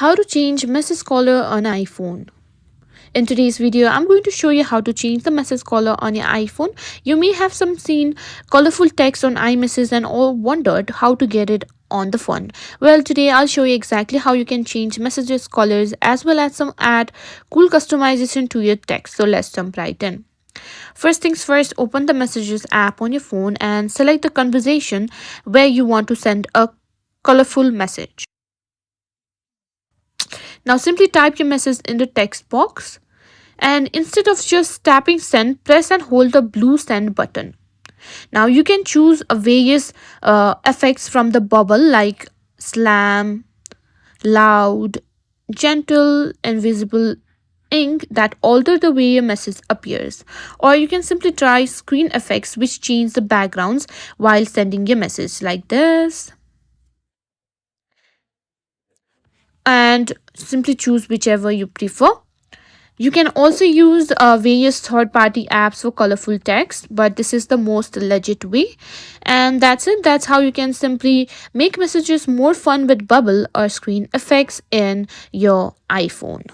How to change message caller on iPhone. In today's video, I'm going to show you how to change the message caller on your iPhone. You may have some seen colorful text on iMessage and all wondered how to get it on the phone. Well, today I'll show you exactly how you can change messages colors as well as some add cool customization to your text. So let's jump right in. First things first, open the messages app on your phone and select the conversation where you want to send a colorful message. Now simply type your message in the text box, and instead of just tapping send, press and hold the blue send button. Now you can choose various effects from the bubble like slam, loud, gentle, invisible ink that alter the way your message appears. Or you can simply try screen effects which change the backgrounds while sending your message like this. And simply choose whichever you prefer. You can also use various third-party apps for colorful text, but this is the most legit way. And that's it. That's how you can simply make messages more fun with bubble or screen effects in your iPhone.